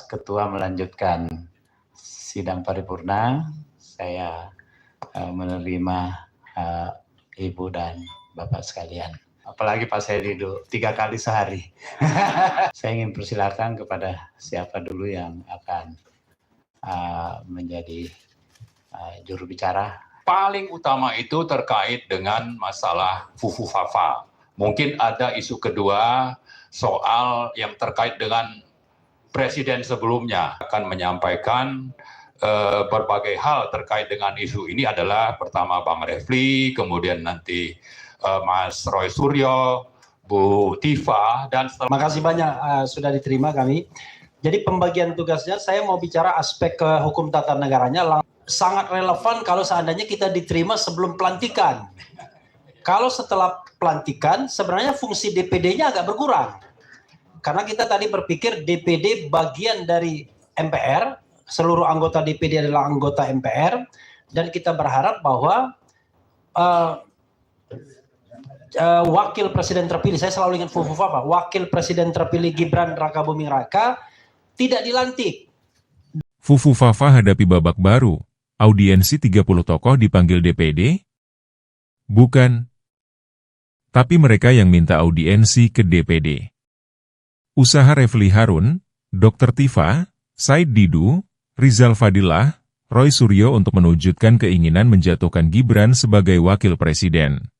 Ketua melanjutkan sidang paripurna, saya menerima Ibu dan Bapak sekalian. Apalagi Pak Saididu 3 kali sehari. Saya ingin persilakan kepada siapa dulu yang akan menjadi juru bicara. Paling utama itu terkait dengan masalah Fufu Fafa. Mungkin ada isu kedua soal yang terkait dengan Presiden sebelumnya akan menyampaikan berbagai hal terkait dengan isu ini adalah pertama Bang Refli, kemudian nanti Mas Roy Suryo, Bu Tifa, dan setelah... Terima kasih banyak sudah diterima kami. Jadi pembagian tugasnya saya mau bicara aspek hukum tata negaranya sangat relevan kalau seandainya kita diterima sebelum pelantikan. Kalau setelah pelantikan sebenarnya fungsi DPD-nya agak berkurang. Karena kita tadi berpikir DPD bagian dari MPR, seluruh anggota DPD adalah anggota MPR, dan kita berharap bahwa wakil presiden terpilih, saya selalu ingat Fufu Fafa, wakil presiden terpilih Gibran Rakabuming Raka tidak dilantik. Fufu Fafa hadapi babak baru, audiensi 30 tokoh dipanggil DPD? Bukan. Tapi mereka yang minta audiensi ke DPD. Usaha Refli Harun, Dr. Tifa, Said Didu, Rizal Fadilah, Roy Suryo untuk mewujudkan keinginan menjatuhkan Gibran sebagai wakil presiden.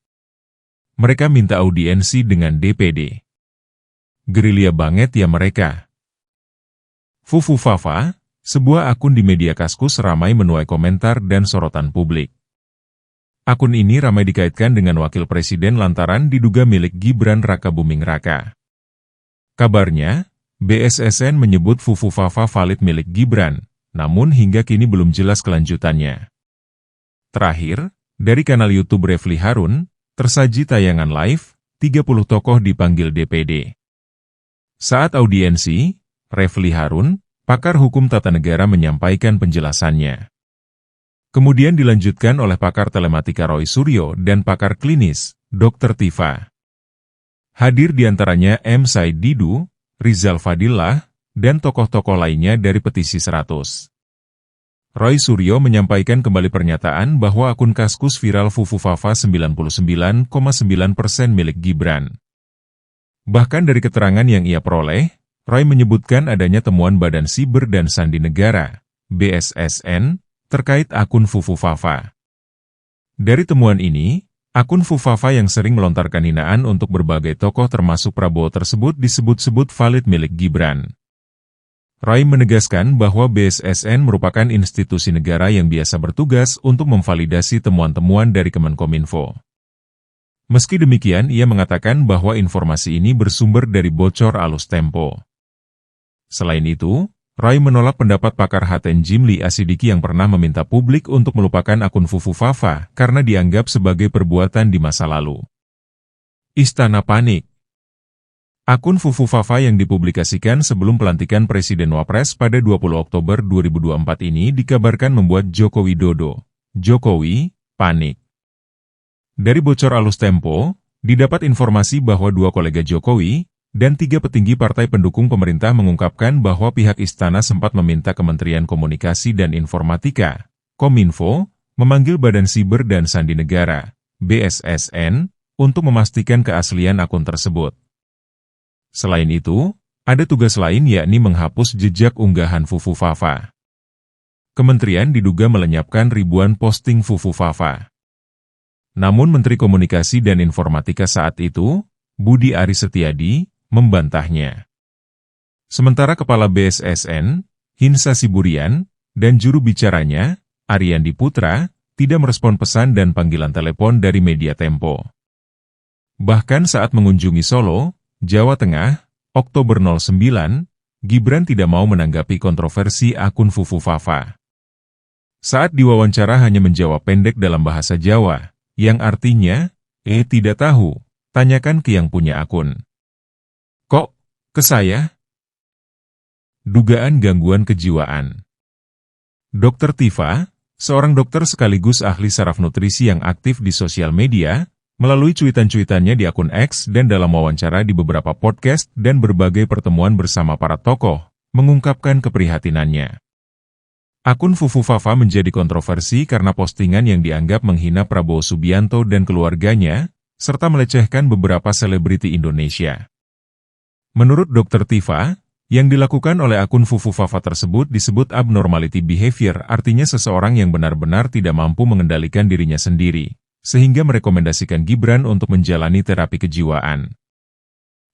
Mereka minta audiensi dengan DPD. Gerilya banget ya mereka. Fufu Fafa, sebuah akun di media Kaskus ramai menuai komentar dan sorotan publik. Akun ini ramai dikaitkan dengan wakil presiden lantaran diduga milik Gibran Rakabuming Raka. Kabarnya, BSSN menyebut Fufu Fafa valid milik Gibran, namun hingga kini belum jelas kelanjutannya. Terakhir, dari kanal YouTube Refli Harun, tersaji tayangan live, 30 tokoh dipanggil DPD. Saat audiensi, Refli Harun, pakar hukum tata negara menyampaikan penjelasannya. Kemudian dilanjutkan oleh pakar telematika Roy Suryo dan pakar klinis, Dr. Tifa. Hadir diantaranya M. Said Didu, Rizal Fadilah, dan tokoh-tokoh lainnya dari Petisi 100. Roy Suryo menyampaikan kembali pernyataan bahwa akun Kaskus viral Fufu Fafa 99,9% milik Gibran. Bahkan dari keterangan yang ia peroleh, Roy menyebutkan adanya temuan Badan Siber dan Sandi Negara, BSSN, terkait akun Fufu Fafa. Dari temuan ini, akun Fufu Fafa yang sering melontarkan hinaan untuk berbagai tokoh termasuk Prabowo tersebut disebut-sebut valid milik Gibran. Roy menegaskan bahwa BSSN merupakan institusi negara yang biasa bertugas untuk memvalidasi temuan-temuan dari Kemenkominfo. Meski demikian, ia mengatakan bahwa informasi ini bersumber dari bocor alus Tempo. Selain itu, Roy menolak pendapat pakar HTN Jimli Asidiki yang pernah meminta publik untuk melupakan akun Fufu Fafa karena dianggap sebagai perbuatan di masa lalu. Istana panik. Akun Fufu Fafa yang dipublikasikan sebelum pelantikan Presiden Wapres pada 20 Oktober 2024 ini dikabarkan membuat Joko Widodo, Jokowi, panik. Dari bocor alus Tempo, didapat informasi bahwa 2 kolega Jokowi dan 3 petinggi partai pendukung pemerintah mengungkapkan bahwa pihak istana sempat meminta Kementerian Komunikasi dan Informatika, Kominfo, memanggil Badan Siber dan Sandi Negara, BSSN, untuk memastikan keaslian akun tersebut. Selain itu, ada tugas lain yakni menghapus jejak unggahan Fufu Fafa. Kementerian diduga melenyapkan ribuan posting Fufu Fafa. Namun Menteri Komunikasi dan Informatika saat itu, Budi Aris Setiadi, membantahnya. Sementara Kepala BSSN, Hinsa Siburian, dan juru bicaranya, Ariandi Putra, tidak merespon pesan dan panggilan telepon dari media Tempo. Bahkan saat mengunjungi Solo, Jawa Tengah, Oktober 09, Gibran tidak mau menanggapi kontroversi akun Fufu Fafa. Saat diwawancara hanya menjawab pendek dalam bahasa Jawa, yang artinya, tidak tahu, tanyakan ke yang punya akun. Kok, ke saya? Dugaan gangguan kejiwaan. Dr. Tifa, seorang dokter sekaligus ahli saraf nutrisi yang aktif di sosial media, melalui cuitan-cuitannya di akun X dan dalam wawancara di beberapa podcast dan berbagai pertemuan bersama para tokoh, mengungkapkan keprihatinannya. Akun Fufu Fafa menjadi kontroversi karena postingan yang dianggap menghina Prabowo Subianto dan keluarganya, serta melecehkan beberapa selebriti Indonesia. Menurut Dr. Tifa, yang dilakukan oleh akun Fufu Fafa tersebut disebut abnormality behavior, artinya seseorang yang benar-benar tidak mampu mengendalikan dirinya sendiri, sehingga merekomendasikan Gibran untuk menjalani terapi kejiwaan.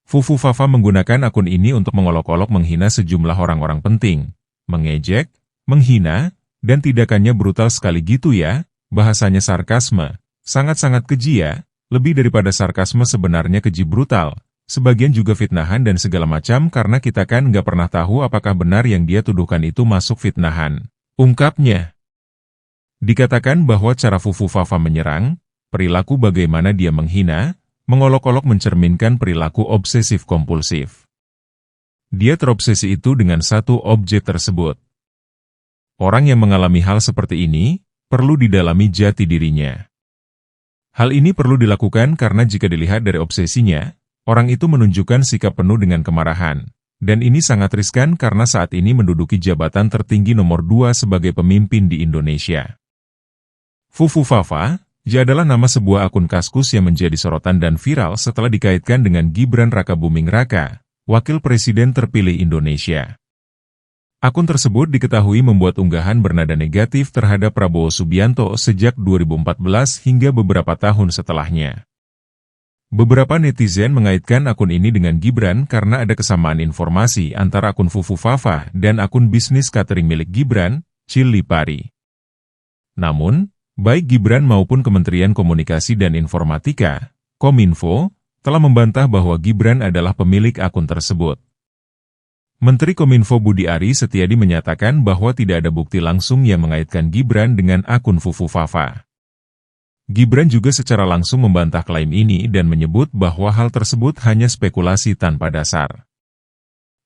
Fufu Fafa menggunakan akun ini untuk mengolok-olok menghina sejumlah orang-orang penting, mengejek, menghina, dan tindakannya brutal sekali gitu ya, bahasanya sarkasme, sangat-sangat keji ya, lebih daripada sarkasme sebenarnya keji brutal. Sebagian juga fitnahan dan segala macam karena kita kan nggak pernah tahu apakah benar yang dia tuduhkan itu masuk fitnahan, ungkapnya. Dikatakan bahwa cara Fufu Fafa menyerang, perilaku bagaimana dia menghina, mengolok-olok mencerminkan perilaku obsesif-kompulsif. Dia terobsesi itu dengan satu objek tersebut. Orang yang mengalami hal seperti ini, perlu didalami jati dirinya. Hal ini perlu dilakukan karena jika dilihat dari obsesinya, orang itu menunjukkan sikap penuh dengan kemarahan, dan ini sangat riskan karena saat ini menduduki jabatan tertinggi nomor 2 sebagai pemimpin di Indonesia. Fufu Fafa adalah nama sebuah akun Kaskus yang menjadi sorotan dan viral setelah dikaitkan dengan Gibran Rakabuming Raka, Wakil Presiden terpilih Indonesia. Akun tersebut diketahui membuat unggahan bernada negatif terhadap Prabowo Subianto sejak 2014 hingga beberapa tahun setelahnya. Beberapa netizen mengaitkan akun ini dengan Gibran karena ada kesamaan informasi antara akun Fufu Fafa dan akun bisnis catering milik Gibran, Chili Pari. Namun, baik Gibran maupun Kementerian Komunikasi dan Informatika, Kominfo, telah membantah bahwa Gibran adalah pemilik akun tersebut. Menteri Kominfo Budi Ari Setiadi menyatakan bahwa tidak ada bukti langsung yang mengaitkan Gibran dengan akun Fufu Fafa. Gibran juga secara langsung membantah klaim ini dan menyebut bahwa hal tersebut hanya spekulasi tanpa dasar.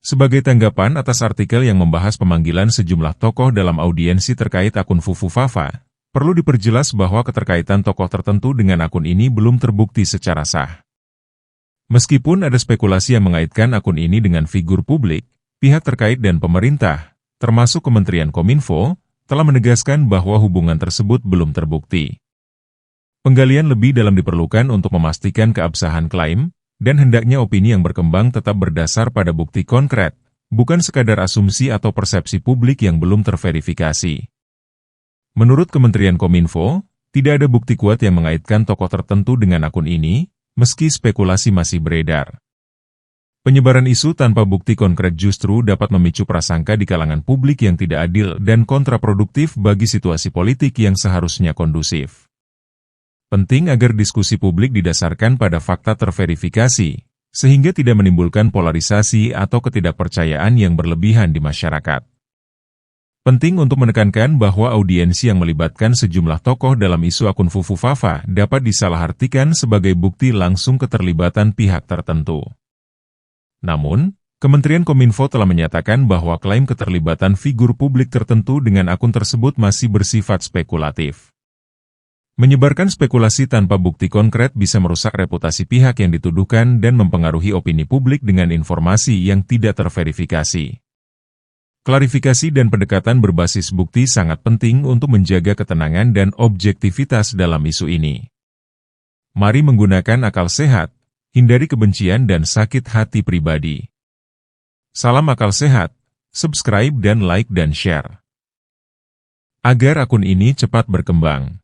Sebagai tanggapan atas artikel yang membahas pemanggilan sejumlah tokoh dalam audiensi terkait akun Fufu Fafa, perlu diperjelas bahwa keterkaitan tokoh tertentu dengan akun ini belum terbukti secara sah. Meskipun ada spekulasi yang mengaitkan akun ini dengan figur publik, pihak terkait dan pemerintah, termasuk Kementerian Kominfo, telah menegaskan bahwa hubungan tersebut belum terbukti. Penggalian lebih dalam diperlukan untuk memastikan keabsahan klaim, dan hendaknya opini yang berkembang tetap berdasar pada bukti konkret, bukan sekadar asumsi atau persepsi publik yang belum terverifikasi. Menurut Kementerian Kominfo, tidak ada bukti kuat yang mengaitkan tokoh tertentu dengan akun ini, meski spekulasi masih beredar. Penyebaran isu tanpa bukti konkret justru dapat memicu prasangka di kalangan publik yang tidak adil dan kontraproduktif bagi situasi politik yang seharusnya kondusif. Penting agar diskusi publik didasarkan pada fakta terverifikasi, sehingga tidak menimbulkan polarisasi atau ketidakpercayaan yang berlebihan di masyarakat. Penting untuk menekankan bahwa audiensi yang melibatkan sejumlah tokoh dalam isu akun Fufu Fafa dapat disalahartikan sebagai bukti langsung keterlibatan pihak tertentu. Namun, Kementerian Kominfo telah menyatakan bahwa klaim keterlibatan figur publik tertentu dengan akun tersebut masih bersifat spekulatif. Menyebarkan spekulasi tanpa bukti konkret bisa merusak reputasi pihak yang dituduhkan dan mempengaruhi opini publik dengan informasi yang tidak terverifikasi. Klarifikasi dan pendekatan berbasis bukti sangat penting untuk menjaga ketenangan dan objektivitas dalam isu ini. Mari menggunakan akal sehat, hindari kebencian dan sakit hati pribadi. Salam akal sehat, subscribe dan like dan share. Agar akun ini cepat berkembang.